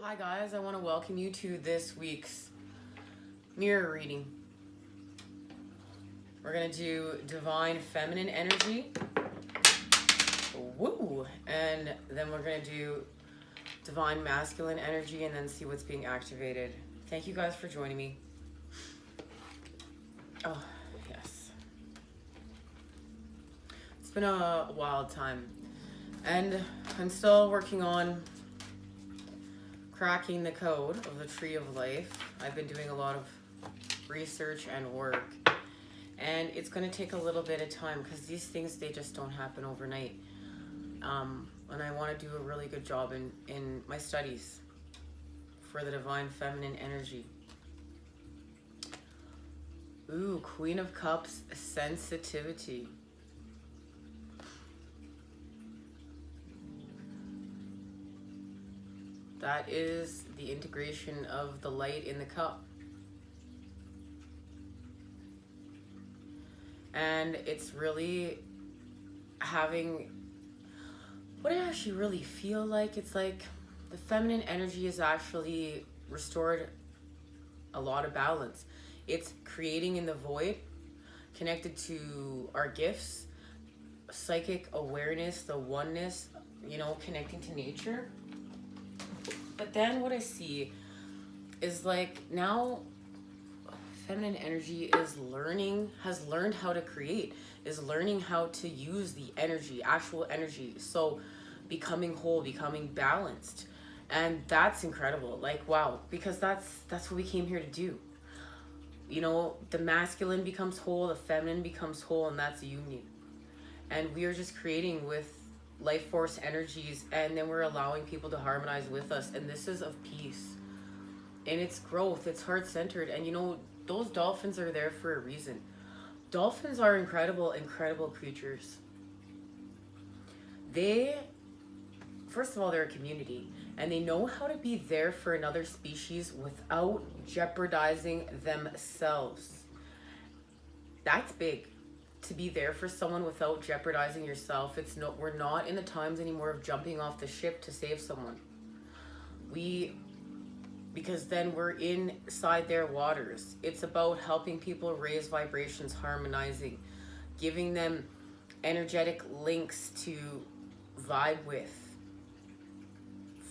Hi guys, I want to welcome you to this week's mirror reading. We're going to do divine feminine energy. Woo! And then we're going to do divine masculine energy and then see what's being activated. Thank you guys for joining me. Oh, yes. It's been a wild time. And I'm still working on cracking the code of the tree of life. I've been doing a lot of research and work, and it's going to take a little bit of time because these things, they just don't happen overnight. And I want to do a really good job in my studies for the divine feminine energy. Ooh, Queen of Cups, sensitivity. That is the integration of the light in the cup. And it's really having, what I actually really feel like, it's like the feminine energy is actually restored a lot of balance. It's creating in the void, connected to our gifts, psychic awareness, the oneness, connecting to nature. But then what I see is like now feminine energy has learned how to create, is learning how to use the energy, actual energy. So becoming whole, becoming balanced. And that's incredible. Like, wow, because that's what we came here to do. The masculine becomes whole, the feminine becomes whole, and that's a union. And we are just creating with life force energies, and then we're allowing people to harmonize with us, and this is of peace and it's growth. It's heart-centered, and those dolphins are there for a reason. Dolphins are incredible creatures. First of all, they're a community, and they know how to be there for another species without jeopardizing themselves. That's big. To be there for someone without jeopardizing yourself. We're not in the times anymore of jumping off the ship to save someone. Because then we're inside their waters. It's about helping people raise vibrations, harmonizing, giving them energetic links to vibe with,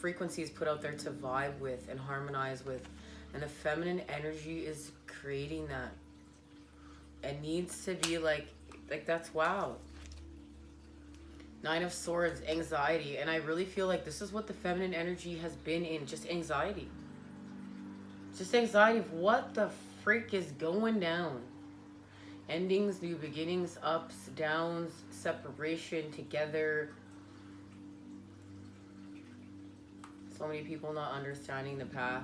frequencies put out there to vibe with and harmonize with. And the feminine energy is creating that. It needs to be like that's wow. Nine of Swords, anxiety. And I really feel like this is what the feminine energy has been in, just anxiety. Just anxiety of what the freak is going down. Endings, new beginnings, ups, downs, separation, together. So many people not understanding the path.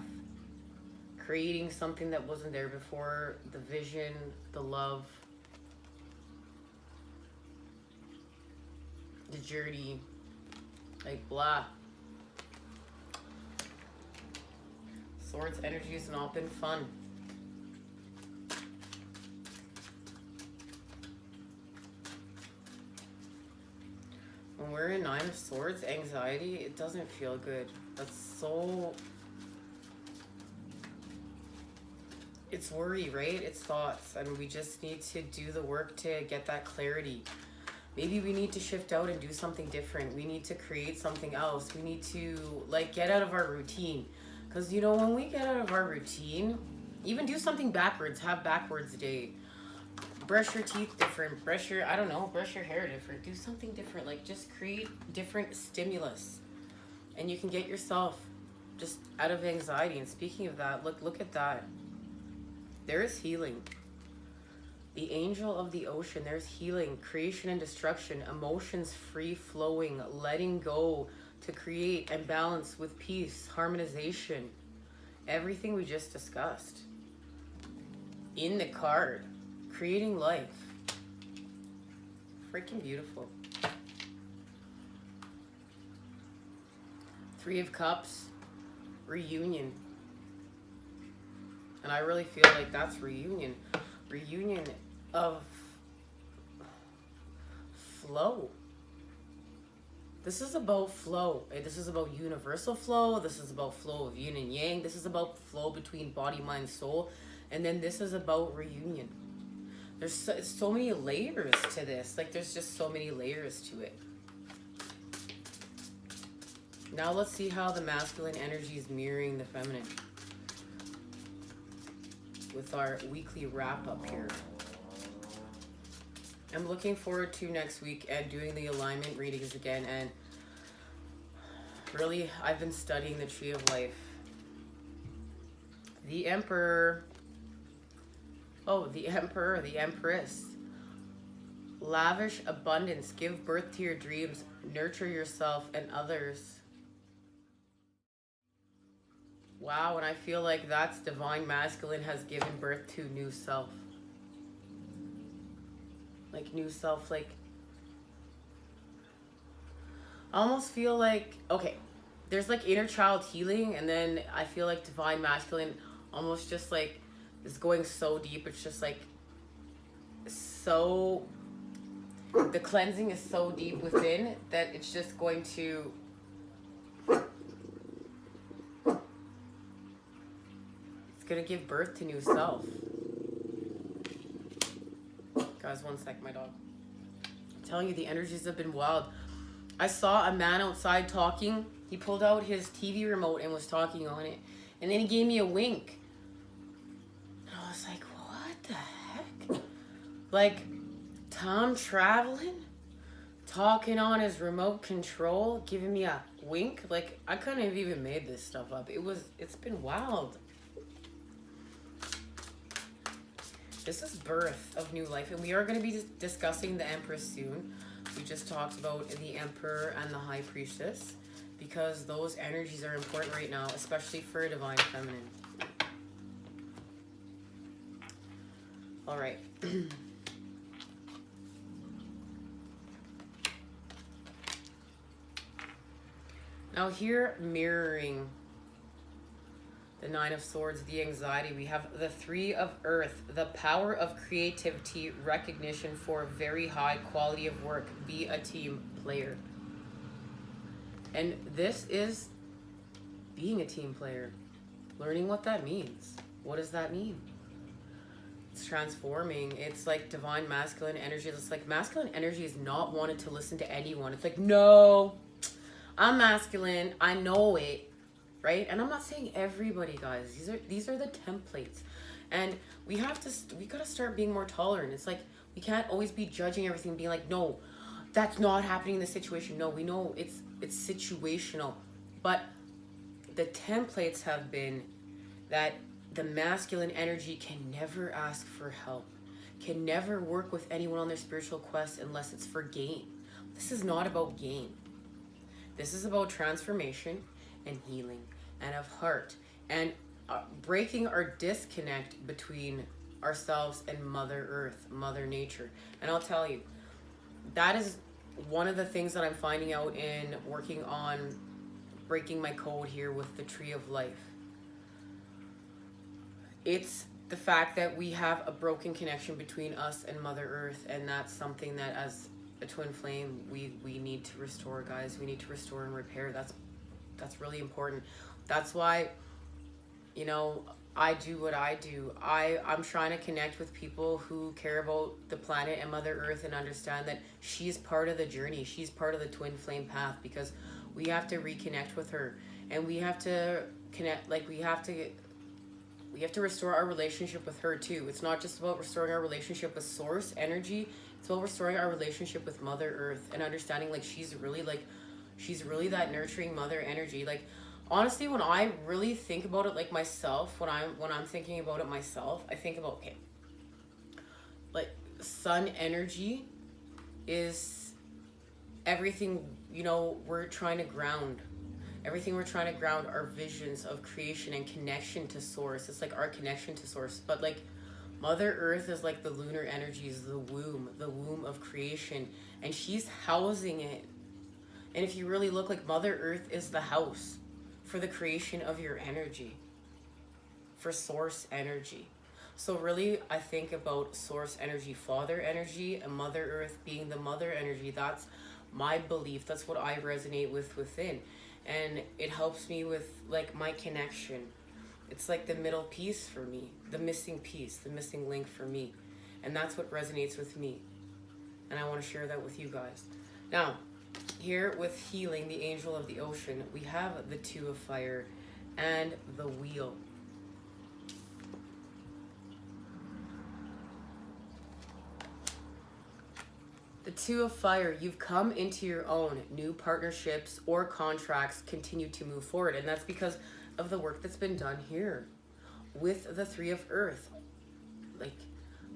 Creating something that wasn't there before. The vision, the love. The journey, like blah. Swords energy has not been fun. When we're in Nine of Swords, anxiety, it doesn't feel good. It's worry, right? It's thoughts, and we just need to do the work to get that clarity. Maybe we need to shift out and do something different. We need to create something else. We need to get out of our routine. Because when we get out of our routine, even do something backwards, have backwards day. Brush your teeth different, brush your hair different. Do something different. Just create different stimulus. And you can get yourself just out of anxiety. And speaking of that, look at that. There is healing. The angel of the ocean, there's healing, creation and destruction, emotions free flowing, letting go to create and balance with peace, harmonization. Everything we just discussed. In the card, creating life. Freaking beautiful. Three of Cups, reunion. And I really feel like that's reunion. Reunion of flow. This is about flow. This is about universal flow. This is about flow of yin and yang. This is about flow between body, mind, soul. And then this is about reunion. There's so many layers to this. Like, there's just so many layers to it. Now let's see how the masculine energy is mirroring the feminine with our weekly wrap up here. I'm looking forward to next week and doing the alignment readings again. And really, I've been studying the Tree of Life. The Emperor. Oh, the Emperor, the Empress. Lavish abundance. Give birth to your dreams. Nurture yourself and others. Wow, and I feel like that's divine masculine has given birth to new self. Like new self, like I almost feel like, okay, there's like inner child healing, and then I feel like divine masculine almost just like is going so deep. It's just like so, the cleansing is so deep within that it's just going to, it's gonna give birth to new self. Guys, one sec, my dog. I'm telling you, the energies have been wild. I saw a man outside talking. He pulled out his TV remote and was talking on it. And then he gave me a wink. And I was like, what the heck? Like, Tom traveling? Talking on his remote control? Giving me a wink? Like, I couldn't have even made this stuff up. It's been wild. This is birth of new life, and we are going to be discussing the Empress soon. We just talked about the Emperor and the High Priestess because those energies are important right now, especially for Divine Feminine. All right. Now here, mirroring the Nine of Swords, the anxiety, we have the Three of Earth, the power of creativity, recognition for very high quality of work. Be a team player. And this is being a team player. Learning what that means. What does that mean? It's transforming. It's like divine masculine energy. It's like masculine energy is not wanting to listen to anyone. It's like, no, I'm masculine. I know it. Right? And I'm not saying everybody, guys. These are the templates. And we gotta start being more tolerant. It's like we can't always be judging everything, being like, no, that's not happening in the situation. No, we know it's situational. But the templates have been that the masculine energy can never ask for help, can never work with anyone on their spiritual quest unless it's for gain. This is not about gain. This is about transformation and healing and of heart and breaking our disconnect between ourselves and Mother Earth, Mother Nature. And I'll tell you, that is one of the things that I'm finding out in working on breaking my code here with the Tree of Life. It's the fact that we have a broken connection between us and Mother Earth, and that's something that as a twin flame we need to restore, guys. We need to restore and repair. That's really important. That's why, you know, I do what I do. I'm trying to connect with people who care about the planet and Mother Earth and understand that she's part of the journey. She's part of the twin flame path, because we have to reconnect with her, and we have to connect, like we have to restore our relationship with her too. It's not just about restoring our relationship with source energy. It's about restoring our relationship with Mother Earth and understanding like she's really that nurturing mother energy. Like, honestly, when I really think about it, like myself, when I'm thinking about it myself, I think about, okay, like sun energy is everything, you know, we're trying to ground. Everything we're trying to ground are visions of creation and connection to source. It's like our connection to source. But like Mother Earth is like the lunar energies, the womb of creation, and she's housing it. And if you really look, like Mother Earth is the house for the creation of your energy, for source energy. So really, I think about source energy, father energy, and Mother Earth being the mother energy. That's my belief. That's what I resonate with within. And it helps me with like my connection. It's like the middle piece for me, the missing piece, the missing link for me. And that's what resonates with me. And I want to share that with you guys. Now, here with healing, the angel of the ocean, we have the two of fire and the wheel. The two of fire, you've come into your own. New partnerships or contracts continue to move forward. And that's because of the work that's been done here with the three of earth. Like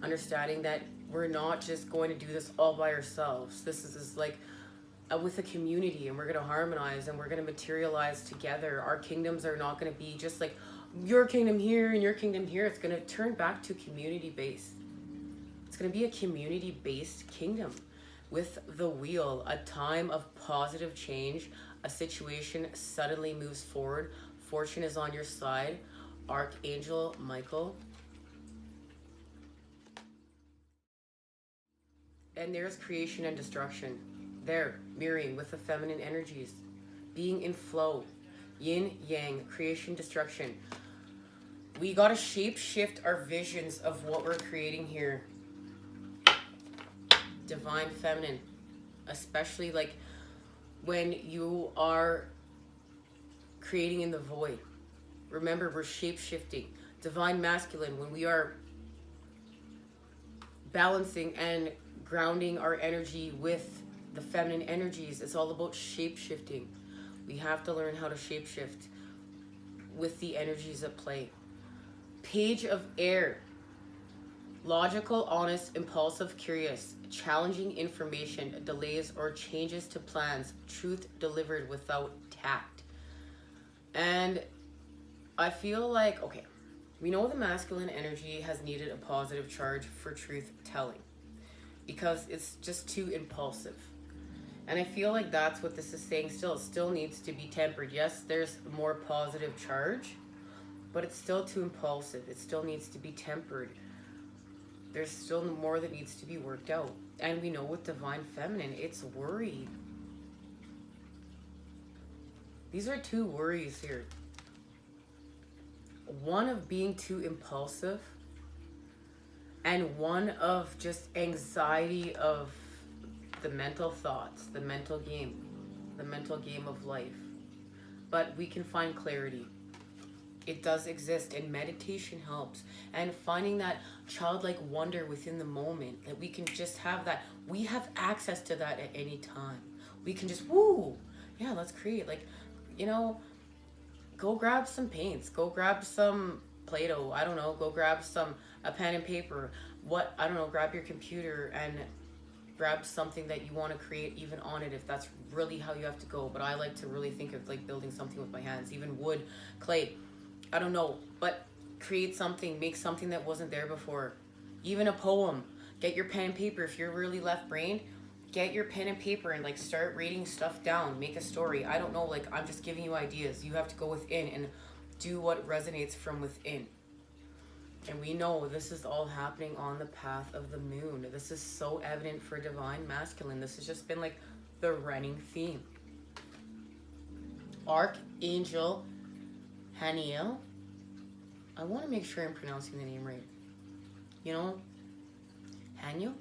understanding that we're not just going to do this all by ourselves. This is like with a community, and we're going to harmonize and we're going to materialize together. Our kingdoms are not going to be just like your kingdom here and your kingdom here. It's going to turn back to community based. It's going to be a community based kingdom. With the wheel, a time of positive change, a situation suddenly moves forward. Fortune is on your side. Archangel Michael. And there's creation and destruction. There, mirroring with the feminine energies. Being in flow. Yin, yang, creation, destruction. We gotta shape shift our visions of what we're creating here. Divine feminine, especially like when you are creating in the void. Remember, we're shape shifting. Divine masculine, when we are balancing and grounding our energy with the feminine energies, it's all about shape shifting. We have to learn how to shape shift with the energies at play. Page of air. Logical, honest, impulsive, curious, challenging information, delays or changes to plans, truth delivered without tact. And I feel like, okay, we know the masculine energy has needed a positive charge for truth telling because it's just too impulsive. And I feel like that's what this is saying still. It still needs to be tempered. Yes, there's more positive charge, but it's still too impulsive. It still needs to be tempered. There's still more that needs to be worked out. And we know with divine feminine, it's worry. These are two worries here. One of being too impulsive, and one of just anxiety of the mental thoughts, the mental game of life. But we can find clarity. It does exist, and meditation helps. And finding that childlike wonder within the moment, that we can just have that. We have access to that at any time. We can just, woo, yeah, let's create. Like, you know, go grab some paints. Go grab some Play-Doh. I don't know. Go grab a pen and paper. Grab your computer and grab something that you want to create even on it, if that's really how you have to go. But I like to really think of like building something with my hands, even wood, clay. I don't know, but create something, make something that wasn't there before. Even a poem. Get your pen and paper. If you're really left-brained, get your pen and paper and like start writing stuff down. Make a story. I don't know, like I'm just giving you ideas. You have to go within and do what resonates from within. And we know this is all happening on the path of the moon. This is so evident for divine masculine. This has just been like the running theme. Archangel Haniel. I want to make sure I'm pronouncing the name right. You know, Haniel?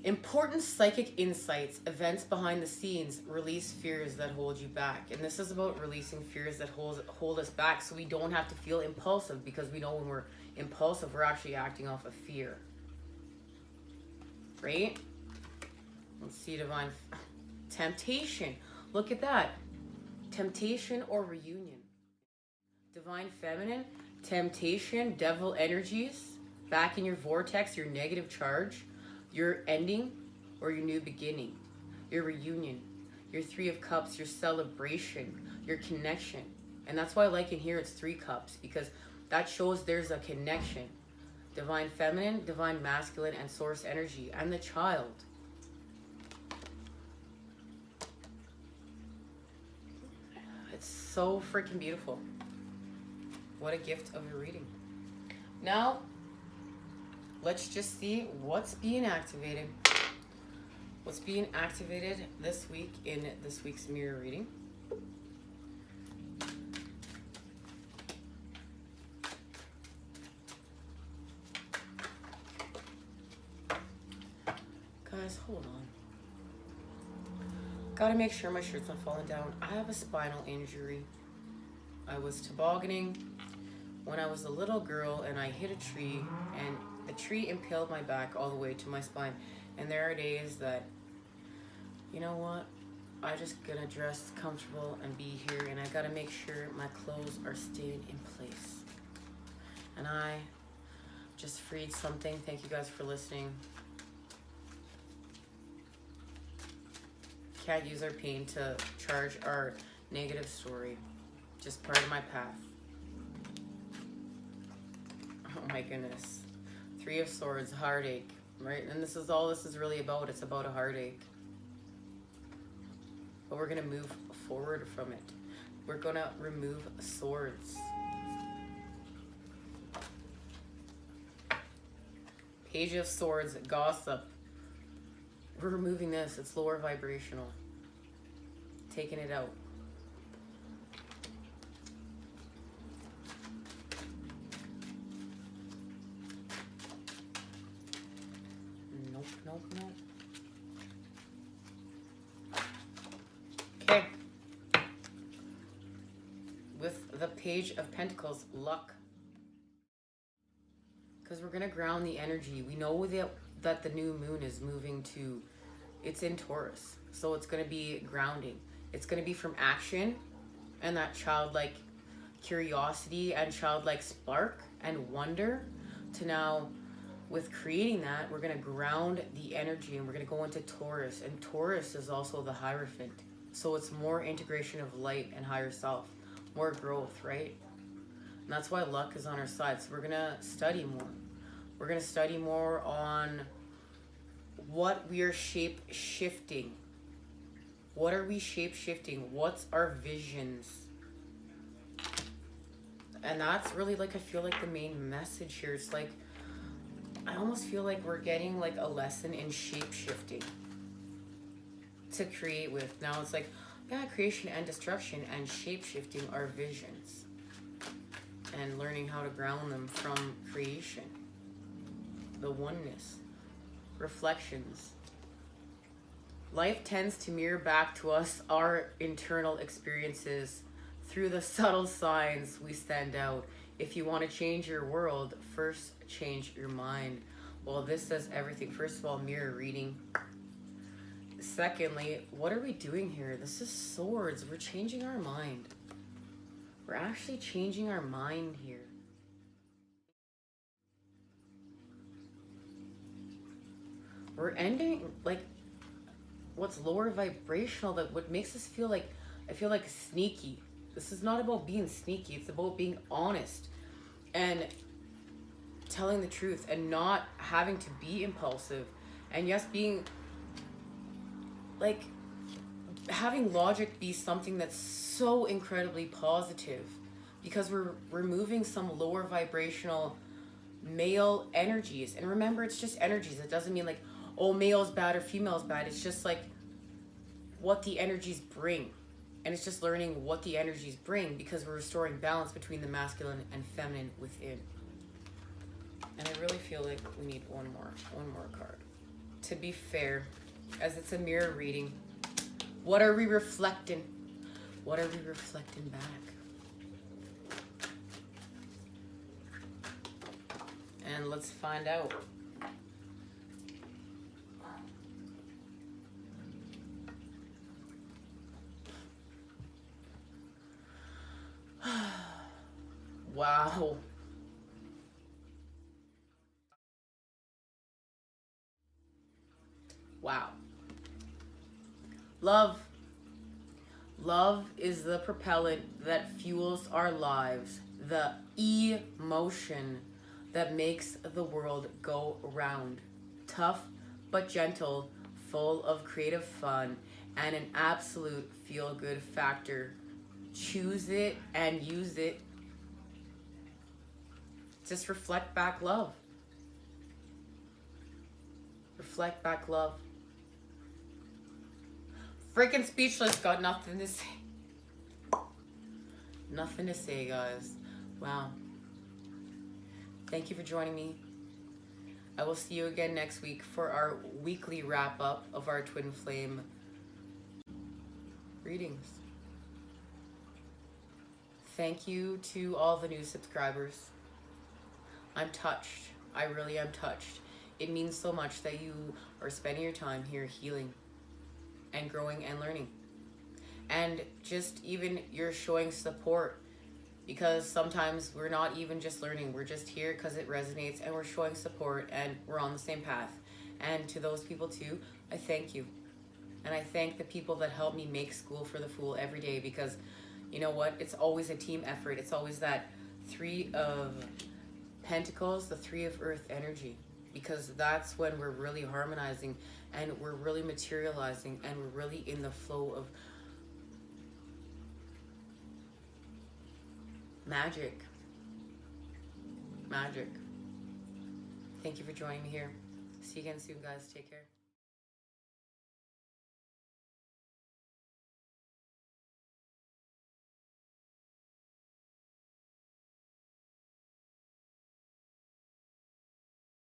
Important psychic insights, events behind the scenes, release fears that hold you back. And this is about releasing fears that hold us back so we don't have to feel impulsive, because we know when we're impulsive, we're actually acting off of fear. Right? Let's see, divine temptation. Look at that. Temptation or reunion. Divine feminine, temptation, devil energies, back in your vortex, your negative charge, your ending or your new beginning, your reunion, your three of cups, your celebration, your connection. And that's why I like in here it's 3 cups, because that shows there's a connection. Divine feminine, divine masculine, and source energy, and the child. It's so freaking beautiful. What a gift of a reading. Now, let's just see what's being activated. What's being activated this week in this week's mirror reading? Guys, hold on. Gotta make sure my shirt's not falling down. I have a spinal injury. I was tobogganing when I was a little girl and I hit a tree and the tree impaled my back all the way to my spine. And there are days that, you know what, I just gonna dress comfortable and be here, and I gotta make sure my clothes are staying in place. And I just freed something. Thank you guys for listening. Can't use our pain to charge our negative story. Just part of my path. Oh my goodness. Three of Swords, heartache, right? And this is all this is really about. It's about a heartache. But we're gonna move forward from it. We're gonna remove swords. Page of Swords, gossip. We're removing this. It's lower vibrational. Taking it out. Nope, nope, nope. Okay. With the Page of Pentacles, luck. Because we're going to ground the energy. We know that the new moon is moving to, it's in Taurus. So it's going to be grounding. It's going to be from action and that childlike curiosity and childlike spark and wonder to now, with creating that, we're going to ground the energy and we're going to go into Taurus. And Taurus is also the Hierophant. So it's more integration of light and higher self, more growth, right? And that's why luck is on our side. So we're going to study more. We're going to study more on what we are shape-shifting. What are we shape-shifting? What's our visions? And that's really like, I feel like the main message here. It's like, I almost feel like we're getting like a lesson in shape-shifting to create with. Now it's like, yeah, creation and destruction and shape-shifting our visions and learning how to ground them from creation, the oneness, reflections. Life tends to mirror back to us our internal experiences. Through the subtle signs we stand out. If you want to change your world, first change your mind. Well, this says everything. First of all, mirror reading. Secondly, what are we doing here? This is swords. We're changing our mind. We're actually changing our mind here. We're ending like what's lower vibrational, that what makes us feel like, I feel like sneaky. This is not about being sneaky. It's about being honest and telling the truth and not having to be impulsive. And yes, being like having logic be something that's so incredibly positive, because we're removing some lower vibrational male energies. And remember, it's just energies. It doesn't mean like, oh, male's bad or female's bad. It's just like what the energies bring. And it's just learning what the energies bring, because we're restoring balance between the masculine and feminine within. And I really feel like we need one more card. To be fair, as it's a mirror reading, what are we reflecting? What are we reflecting back? And let's find out. Wow. Wow. Love. Love is the propellant that fuels our lives, the emotion that makes the world go round. Tough but gentle, full of creative fun, and an absolute feel-good factor. Choose it and use it. Just reflect back love. Reflect back love. freaking speechless. Got nothing to say. Nothing to say, guys. Wow. Thank you for joining me. I will see you again next week for our weekly wrap up of our twin flame readings. Thank you to all the new subscribers. I'm touched. I really am touched. It means so much that you are spending your time here healing and growing and learning. And just even you're showing support, because sometimes we're not even just learning, we're just here because it resonates and we're showing support and we're on the same path. And to those people too, I thank you. And I thank the people that help me make School for the Fool every day, because you know what? It's always a team effort. It's always that 3 of Pentacles, the 3 of Earth energy, because that's when we're really harmonizing and we're really materializing and we're really in the flow of magic. Thank you for joining me here. See you again soon, guys. Take care.